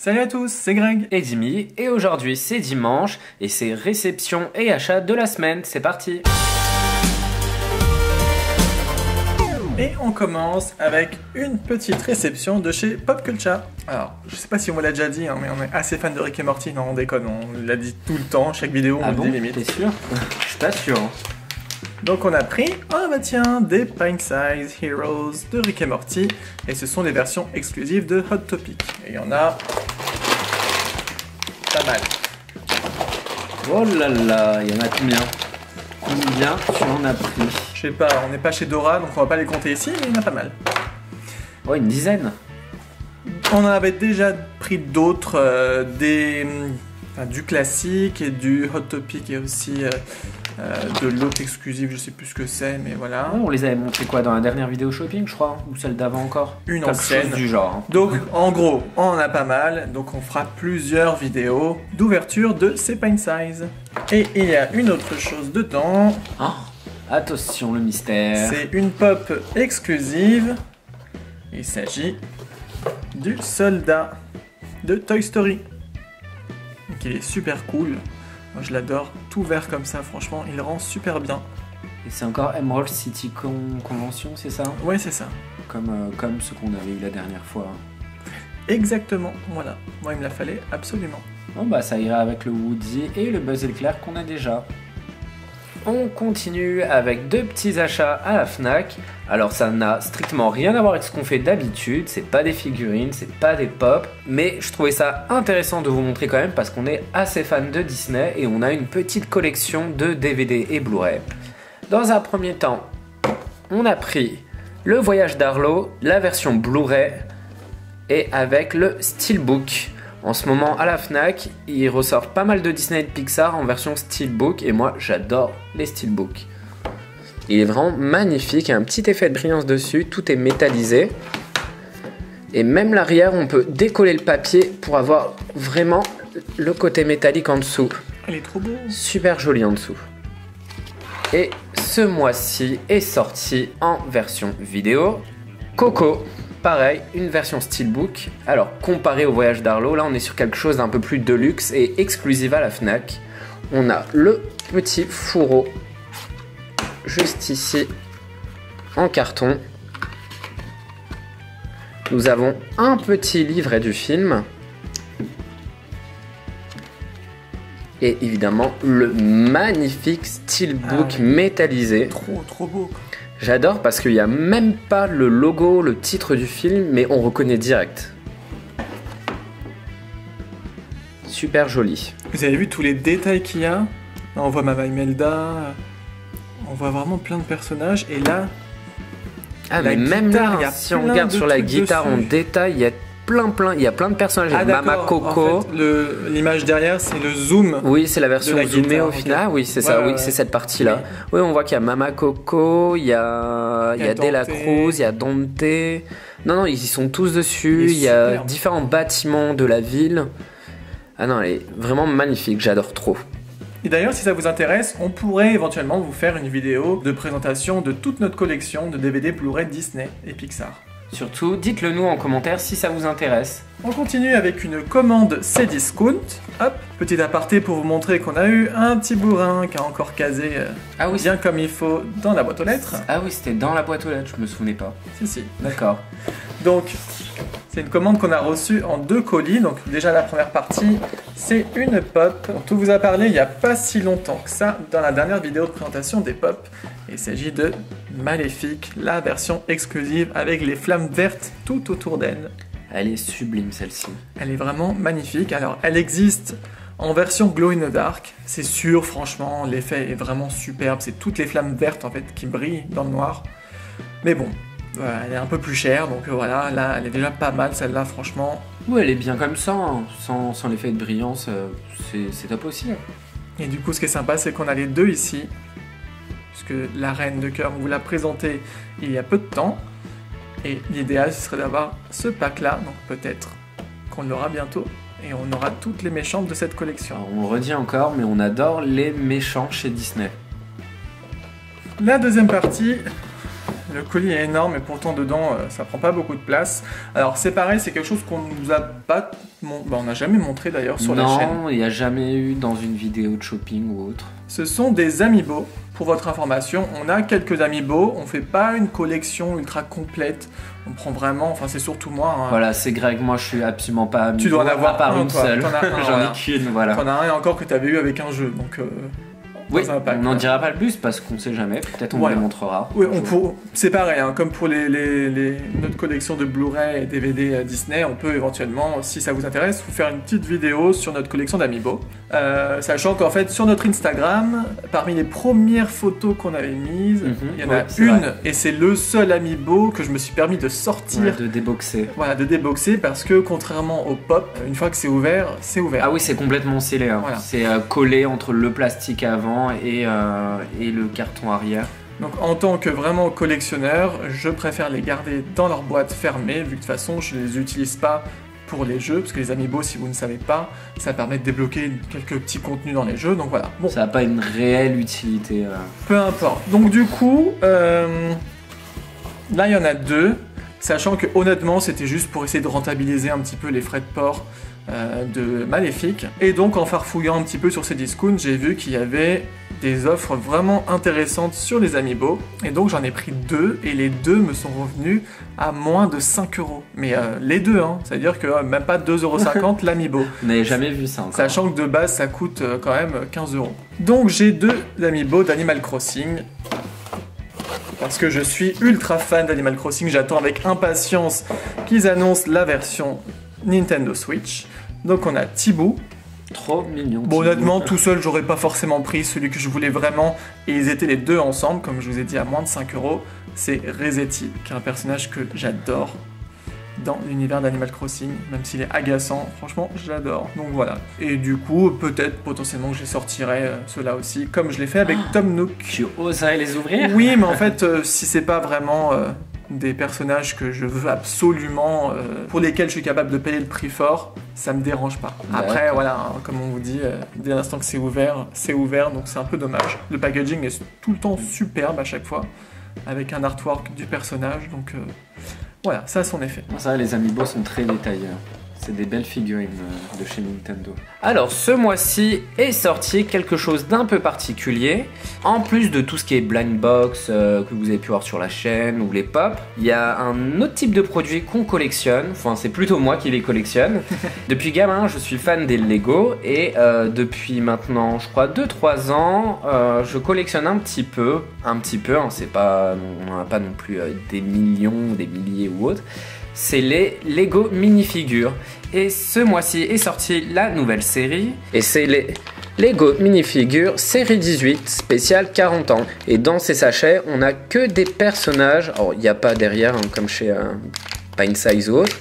Salut à tous, c'est Greg et Jimmy, et aujourd'hui c'est dimanche et c'est réception et achat de la semaine, c'est parti. Et on commence avec une petite réception de chez Pop Culture. Alors, je sais pas si on l'a déjà dit, hein, mais on est assez fan de Rick et Morty, non on déconne, on l'a dit tout le temps, chaque vidéo on le dit limite. T'es sûr? Je suis pas sûr. Donc on a pris, oh bah tiens, des Pint Size Heroes de Rick et Morty, et ce sont les versions exclusives de Hot Topic. Et il y en a pas mal. Oh là là, il y en a combien? Combien tu en as pris? Je sais pas, on n'est pas chez Dora, donc on va pas les compter ici, mais il y en a pas mal. Oh, une dizaine. On en avait déjà pris d'autres, du classique et du Hot Topic et aussi de l'autre exclusive, je sais plus ce que c'est, mais voilà. Oh, on les avait montrés quoi dans la dernière vidéo shopping, je crois, ou celle d'avant encore? Une quelque ancienne chose du genre. Hein. Donc en gros, on en a pas mal, donc on fera plusieurs vidéos d'ouverture de ces Pint Size. Et il y a une autre chose dedans. Oh, attention le mystère. C'est une pop exclusive. Il s'agit du soldat de Toy Story. Donc il est super cool. Moi je l'adore, tout vert comme ça, franchement, il rend super bien. Et c'est encore Emerald City Convention, c'est ça? Ouais, c'est ça. Comme ce qu'on avait eu la dernière fois. Exactement, voilà. Moi il me la fallait absolument. Bon bah ça ira avec le Woody et le Buzz Éclair qu'on a déjà. On continue avec deux petits achats à la Fnac. Alors ça n'a strictement rien à voir avec ce qu'on fait d'habitude, c'est pas des figurines, c'est pas des pop, mais je trouvais ça intéressant de vous montrer quand même parce qu'on est assez fan de Disney et on a une petite collection de DVD et Blu-ray. Dans un premier temps, on a pris Le Voyage d'Arlo, la version Blu-ray et avec le Steelbook. En ce moment à la Fnac, ils ressortent pas mal de Disney et de Pixar en version Steelbook et moi j'adore les Steelbooks. Il est vraiment magnifique, il y a un petit effet de brillance dessus, tout est métallisé. Et même l'arrière, on peut décoller le papier pour avoir vraiment le côté métallique en dessous. Elle est trop beau. Super joli en dessous. Et ce mois-ci est sorti en version vidéo Coco. Pareil, une version Steelbook. Alors, comparé au Voyage d'Arlo, là on est sur quelque chose d'un peu plus deluxe et exclusive à la Fnac. On a le petit fourreau, juste ici, en carton. Nous avons un petit livret du film. Et évidemment, le magnifique Steelbook métallisé. Trop beau. J'adore parce qu'il n'y a même pas le logo, le titre du film, mais on reconnaît direct. Super joli. Vous avez vu tous les détails qu'il y a? Là, on voit Mama Imelda, on voit vraiment plein de personnages, et là... Ah mais même là, si on regarde sur la guitare en détail, il y a plein de personnages. Ah, Mama Coco. En fait, l'image derrière, c'est le zoom. Oui, c'est la version zoomée au final. Oui, c'est ça. Oui, c'est cette partie-là. Oui, on voit qu'il y a Mama Coco, il y a Dela Cruz, il y a Dante. Non, ils y sont tous dessus. Il y a différents bâtiments de la ville. Ah non, elle est vraiment magnifique. J'adore trop. Et d'ailleurs, si ça vous intéresse, on pourrait éventuellement vous faire une vidéo de présentation de toute notre collection de DVD Blu-ray Disney et Pixar. Surtout, dites-le nous en commentaire si ça vous intéresse. On continue avec une commande Cdiscount. Hop, petit aparté pour vous montrer qu'on a eu un petit bourrin qui a encore casé bien comme il faut dans la boîte aux lettres. Ah oui, c'était dans la boîte aux lettres, je me souvenais pas. Si. D'accord. Donc, c'est une commande qu'on a reçue en 2 colis. Donc déjà la première partie, c'est une pop dont on vous a parlé il n'y a pas si longtemps que ça dans la dernière vidéo de présentation des pop. Il s'agit de Maléfique, la version exclusive avec les flammes vertes tout autour d'elle. Elle est sublime celle-ci. Elle est vraiment magnifique. Alors elle existe en version glow in the dark. C'est sûr, franchement, l'effet est vraiment superbe. C'est toutes les flammes vertes en fait qui brillent dans le noir. Mais bon, elle est un peu plus chère, donc voilà, là elle est déjà pas mal celle-là, franchement. Oui, elle est bien comme ça, hein. Sans l'effet de brillance, c'est top aussi. Et du coup, ce qui est sympa, c'est qu'on a les deux ici. Puisque la reine de cœur, on vous l'a présentée il y a peu de temps. Et l'idéal, ce serait d'avoir ce pack-là, donc peut-être qu'on l'aura bientôt. Et on aura toutes les méchantes de cette collection. Alors, on le redit encore, mais on adore les méchants chez Disney. La deuxième partie, Le colis est énorme et pourtant dedans ça prend pas beaucoup de place. Alors c'est pareil, c'est quelque chose qu'on nous a pas, on n'a jamais montré d'ailleurs sur la chaîne. Non, il n'y a jamais eu dans une vidéo de shopping ou autre. Ce sont des amiibo. Pour votre information, on a quelques amiibo, on fait pas une collection ultra complète. On prend vraiment, enfin c'est surtout moi. Hein. Voilà, c'est Greg, moi je suis absolument pas amiibo. Tu dois en avoir à part une toi. seule. J'en ai qu'une, voilà. T'en as un encore que tu avais eu avec un jeu, donc. Oui, on n'en dira pas le plus parce qu'on sait jamais, peut-être on vous les montrera. Oui, c'est pareil, hein, comme pour notre collection de Blu-ray et DVD Disney, on peut éventuellement, si ça vous intéresse, vous faire une petite vidéo sur notre collection d'amiibo. Sachant qu'en fait, sur notre Instagram, parmi les premières photos qu'on avait mises, il y en a une, vrai. Et c'est le seul amiibo que je me suis permis de sortir. Ouais, de déboxer. Voilà, de déboxer parce que contrairement au pop, une fois que c'est ouvert, c'est ouvert. Ah oui, c'est complètement scellé. Hein. Voilà. C'est collé entre le plastique avant et le carton arrière. Donc en tant que vraiment collectionneur, je préfère les garder dans leur boîte fermée, vu que de toute façon je ne les utilise pas pour les jeux, parce que les amiibo, si vous ne savez pas, ça permet de débloquer quelques petits contenus dans les jeux, donc voilà. Bon. Ça n'a pas une réelle utilité. Peu importe. Donc du coup, là il y en a deux, sachant que honnêtement c'était juste pour essayer de rentabiliser un petit peu les frais de port de Maléfique. Et donc en farfouillant un petit peu sur ces discounts, j'ai vu qu'il y avait des offres vraiment intéressantes sur les amiibo. Et donc j'en ai pris deux et les deux me sont revenus à moins de 5 €. Mais les deux, hein, c'est-à-dire que même pas 2,50 € l'amiibo. Vous n'avez jamais vu ça encore. Sachant que de base ça coûte quand même 15 €. Donc j'ai deux amiibo d'Animal Crossing. Parce que je suis ultra fan d'Animal Crossing, j'attends avec impatience qu'ils annoncent la version Nintendo Switch. Donc on a Thibaut. Trop mignon. Bon, honnêtement, tout seul, j'aurais pas forcément pris celui que je voulais vraiment. Et ils étaient les deux ensemble, comme je vous ai dit, à moins de 5 €. C'est Resetti, qui est un personnage que j'adore dans l'univers d'Animal Crossing, même s'il est agaçant. Franchement, j'adore. Donc voilà. Et du coup, peut-être, potentiellement, que je sortirai ceux-là aussi, comme je l'ai fait avec Tom Nook. Tu oserais les ouvrir? Oui, mais en fait, si c'est pas vraiment des personnages que je veux absolument, pour lesquels je suis capable de payer le prix fort, ça me dérange pas. Après, voilà, hein, comme on vous dit, dès l'instant que c'est ouvert, donc c'est un peu dommage. Le packaging est tout le temps superbe à chaque fois, avec un artwork du personnage, donc voilà, ça a son effet. Ça, les amiibo sont très détaillés. C'est des belles figurines de chez Nintendo. Alors, ce mois-ci est sorti quelque chose d'un peu particulier. En plus de tout ce qui est blind box que vous avez pu voir sur la chaîne ou les pop, il y a un autre type de produit qu'on collectionne. Enfin, c'est plutôt moi qui les collectionne. Depuis gamin, je suis fan des Lego et depuis maintenant, je crois, 2-3 ans, je collectionne un petit peu, hein, c'est pas, on n'a pas non plus des millions, des milliers ou autres. C'est les Lego minifigures. Et ce mois-ci est sortie la nouvelle série. Et c'est les Lego minifigures série 18 spéciale 40 ans. Et dans ces sachets, on n'a que des personnages. Alors, il n'y a pas derrière, hein, comme chez Pine Size ou autre.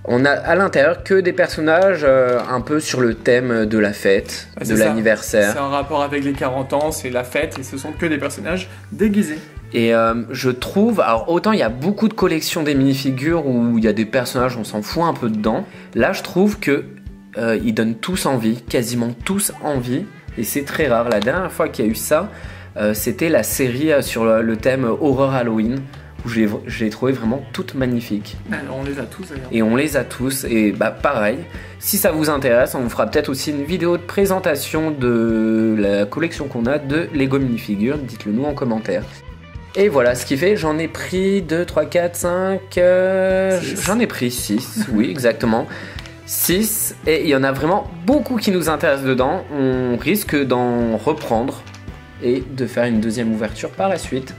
On a à l'intérieur que des personnages un peu sur le thème de la fête, de l'anniversaire. C'est un rapport avec les 40 ans, c'est la fête et ce sont que des personnages déguisés. Et je trouve, alors autant il y a beaucoup de collections des minifigures où il y a des personnages, on s'en fout un peu dedans. Là je trouve que ils donnent tous envie, quasiment tous envie. Et c'est très rare. La dernière fois qu'il y a eu ça, c'était la série sur le thème Horror Halloween. Où je l'ai trouvé vraiment toutes magnifiques. Alors on les a tous d'ailleurs. Et on les a tous, et bah pareil, si ça vous intéresse, on vous fera peut-être aussi une vidéo de présentation de la collection qu'on a de Lego minifigures, dites-le nous en commentaire. Et voilà, ce qui fait, j'en ai pris 2, 3, 4, 5, j'en ai pris 6, oui exactement. 6, et il y en a vraiment beaucoup qui nous intéressent dedans, on risque d'en reprendre et de faire une deuxième ouverture par la suite.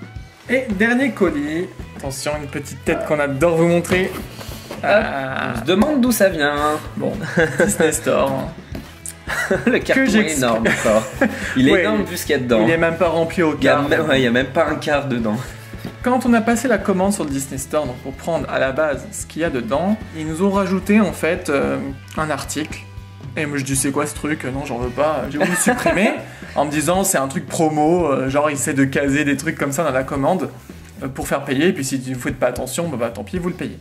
Et dernier colis, attention, une petite tête qu'on adore vous montrer. On se demande d'où ça vient. Bon, Disney Store. Le carton est énorme encore. Il est énorme vu ce qu'il y a dedans. Il est même pas rempli au quart. Il n'y a même pas un quart dedans. Quand on a passé la commande sur le Disney Store, donc pour prendre à la base ce qu'il y a dedans, ils nous ont rajouté en fait un article. Et moi je dis c'est quoi ce truc? Non, j'en veux pas. J'ai voulu le supprimer en me disant c'est un truc promo, genre ils essaient de caser des trucs comme ça dans la commande pour faire payer. Et puis si vous faites pas attention, bah tant pis, vous le payez.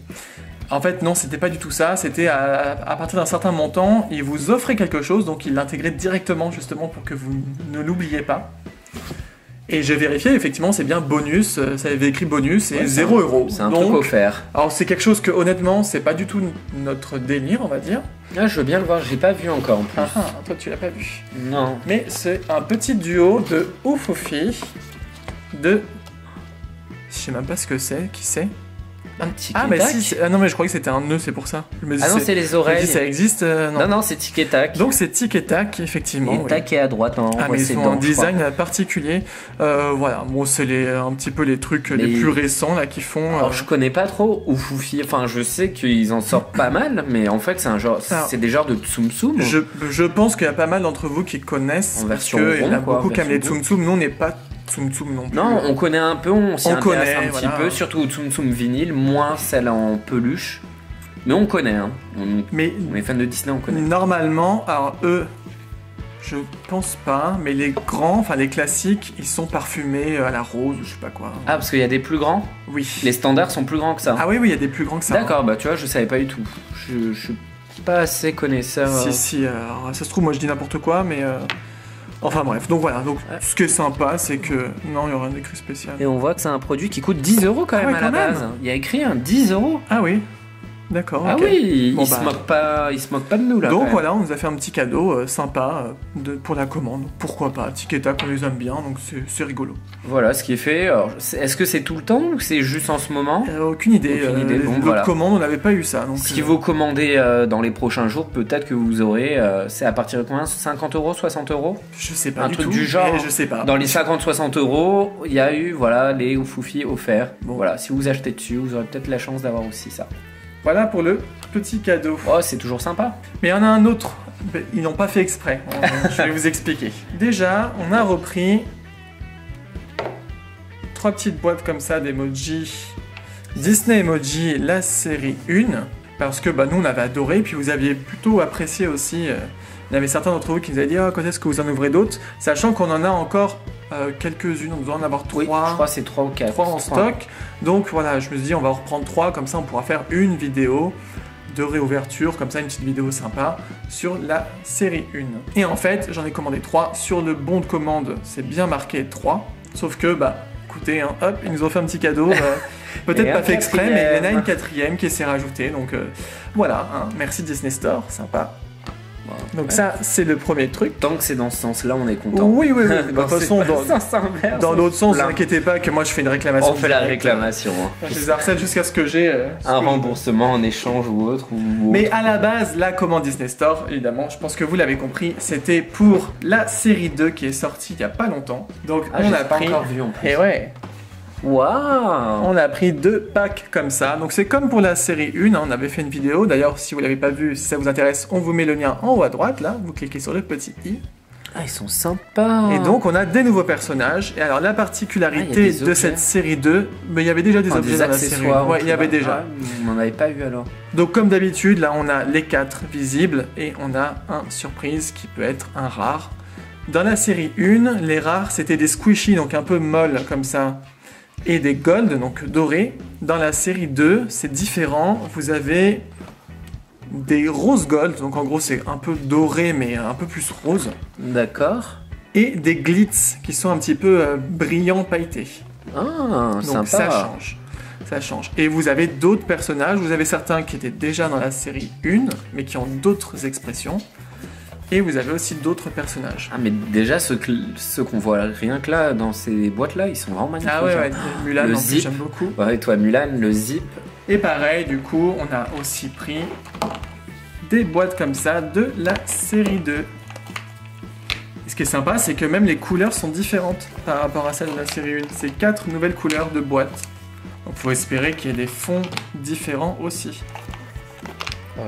En fait non, c'était pas du tout ça. C'était à partir d'un certain montant, ils vous offraient quelque chose, donc ils l'intégraient directement justement pour que vous ne l'oubliez pas. Et j'ai vérifié, effectivement, c'est bien bonus, ça avait écrit bonus et 0 €. C'est un truc offert. Alors c'est quelque chose que honnêtement, c'est pas du tout notre délire, on va dire. Ah, je veux bien le voir, j'ai pas vu encore en plus. Toi tu l'as pas vu. Non. Mais c'est un petit duo de Oufoufi, de... Je sais même pas ce que c'est, qui c'est. Un petit Ah mais si, non mais je croyais que c'était un nœud, c'est pour ça. Ah non, c'est les oreilles. Ça existe non. Non, c'est Tic et Tac. Donc c'est Tic et Tac, effectivement. Et Tac est à droite, non. Ah mais ils ont un design particulier. Voilà, bon c'est un petit peu les trucs les plus récents là qui font... Alors je connais pas trop Oufoufi, enfin je sais qu'ils en sortent pas mal, mais en fait c'est un genre, c'est des genres de Tsum Tsum. Je pense qu'il y a pas mal d'entre vous qui connaissent, en version parce qu'il y en a ronde, beaucoup qui aiment les Tsum Tsum, nous on n'est pas Tsum Tsum non plus. Non, on connaît un peu, on s'y intéresse un petit voilà. peu, surtout au Tsum Tsum vinyle, moins celle en peluche. Mais on connaît, hein. On est fan de Disney, on connaît. Normalement, alors eux, je pense pas, mais les grands, enfin les classiques, ils sont parfumés à la rose, je sais pas quoi. Ah, parce qu'il y a des plus grands? Oui. Les standards sont plus grands que ça? Ah oui, il y a des plus grands que ça. D'accord, bah tu vois, je savais pas du tout. Je suis pas assez connaisseur. Si, alors, ça se trouve, moi je dis n'importe quoi, mais... Enfin bref, donc voilà, donc ce qui est sympa, c'est que non, il y aura un écrit spécial. Et on voit que c'est un produit qui coûte 10 € quand même à la base. Il y a écrit un 10 €. Ah oui, d'accord. Ah okay. Oui, il se moque pas de nous là. Donc voilà, on nous a fait un petit cadeau sympa pour la commande. Pourquoi pas, Tic et Tac, on les aime bien, donc c'est rigolo. Voilà ce qui est fait. Alors, est-ce que c'est tout le temps ou c'est juste en ce moment? Aucune idée. Bon, voilà. Commande, on n'avait pas eu ça. Donc, si vous commandez dans les prochains jours, peut-être que vous aurez. C'est à partir de combien? 50 €, 60 €? Je sais pas. Un truc du genre. Je sais pas. Dans les 50-60 €, il y a eu les Oufoufi offerts. Bon. Voilà, si vous achetez dessus, vous aurez peut-être la chance d'avoir aussi ça. Voilà pour le petit cadeau. Oh, c'est toujours sympa. Mais il y en a un autre. Ils n'ont pas fait exprès. Je vais vous expliquer. Déjà, on a repris 3 petites boîtes comme ça d'emoji. Disney Emoji, la série 1. Parce que nous, on avait adoré. Puis vous aviez plutôt apprécié aussi. Il y avait certains d'entre vous qui nous avaient dit quand est-ce que vous en ouvrez d'autres? Sachant qu'on en a encore quelques-unes. On doit en avoir 3. Oui, je crois que c'est 3 ou 4. 3 en stock. Donc voilà, je me suis dit, on va en reprendre 3. Comme ça, on pourra faire une vidéo de réouverture, comme ça une petite vidéo sympa sur la série 1. Et en fait, j'en ai commandé 3. Sur le bon de commande, c'est bien marqué 3. Sauf que, écoutez, hop, ils nous ont fait un petit cadeau. Peut-être pas fait exprès, mais il y en a une 4e qui s'est rajoutée. Donc voilà, merci Disney Store, sympa. Donc ça, c'est le premier truc. Tant que c'est dans ce sens-là, on est content. Oui. De toute façon, dans l'autre sens, ne vous inquiétez pas que moi je fais une réclamation. On fait la réclamation. Je les harcèle jusqu'à ce que j'ai un remboursement en échange ou autre. Mais à la base, la commande Disney Store, évidemment, je pense que vous l'avez compris, c'était pour la série 2 qui est sortie il y a pas longtemps. Donc on a pris. Encore vu en plus. Et ouais. Waouh! On a pris 2 packs comme ça. Donc c'est comme pour la série 1, on avait fait une vidéo. D'ailleurs, si vous l'avez pas vu, si ça vous intéresse, on vous met le lien en haut à droite, là. Vous cliquez sur le petit i. Ah, ils sont sympas! Et donc, on a des nouveaux personnages. Et alors, la particularité de cette série 2, mais il y avait déjà des objets dans la série 1. Ouais, il y avait déjà. On n'en avait pas eu alors. Donc, comme d'habitude, là, on a les 4 visibles et on a un surprise qui peut être un rare. Dans la série 1, les rares, c'était des squishy, donc un peu molles comme ça. Et des gold, donc dorés. Dans la série 2, c'est différent. Vous avez des rose gold, donc en gros c'est un peu doré mais un peu plus rose. D'accord. Et des glitz qui sont un petit peu brillants, pailletés. Ah, donc sympa. Ça change. Et vous avez d'autres personnages. Vous avez certains qui étaient déjà dans la série 1, mais qui ont d'autres expressions. Et vous avez aussi d'autres personnages. Ah mais déjà ceux qu'on voit rien que là dans ces boîtes là, ils sont vraiment magnifiques. Ah ouais, Mulan, le en zip. plus, j'aime beaucoup. Ouais, toi Mulan, le zip. Et pareil, du coup, on a aussi pris des boîtes comme ça de la série 2. Et ce qui est sympa, c'est que même les couleurs sont différentes par rapport à celles de la série 1. C'est 4 nouvelles couleurs de boîtes. Donc il faut espérer qu'il y ait des fonds différents aussi.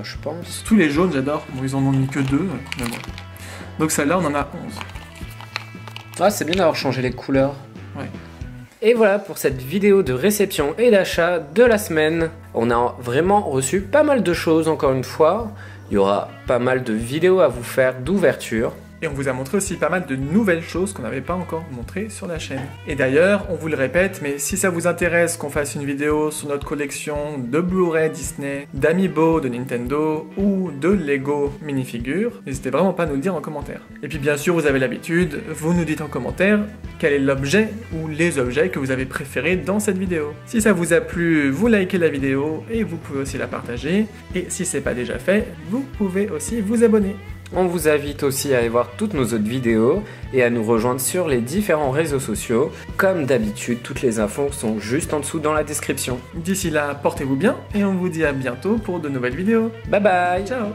Je pense. Tous les jaunes, j'adore. Bon, ils en ont mis que 2, mais bon. Donc celle-là, on en a 11. Ah, c'est bien d'avoir changé les couleurs. Ouais. Et voilà pour cette vidéo de réception et d'achat de la semaine. On a vraiment reçu pas mal de choses encore une fois. Il y aura pas mal de vidéos à vous faire d'ouverture. Et on vous a montré aussi pas mal de nouvelles choses qu'on n'avait pas encore montrées sur la chaîne. Et d'ailleurs, on vous le répète, mais si ça vous intéresse qu'on fasse une vidéo sur notre collection de Blu-ray Disney, d'Amiibo de Nintendo ou de Lego minifigures, n'hésitez vraiment pas à nous le dire en commentaire. Et puis bien sûr, vous avez l'habitude, vous nous dites en commentaire quel est l'objet ou les objets que vous avez préférés dans cette vidéo. Si ça vous a plu, vous likez la vidéo et vous pouvez aussi la partager. Et si c'est pas déjà fait, vous pouvez aussi vous abonner. On vous invite aussi à aller voir toutes nos autres vidéos et à nous rejoindre sur les différents réseaux sociaux. Comme d'habitude, toutes les infos sont juste en dessous dans la description. D'ici là, portez-vous bien et on vous dit à bientôt pour de nouvelles vidéos. Bye bye. Ciao.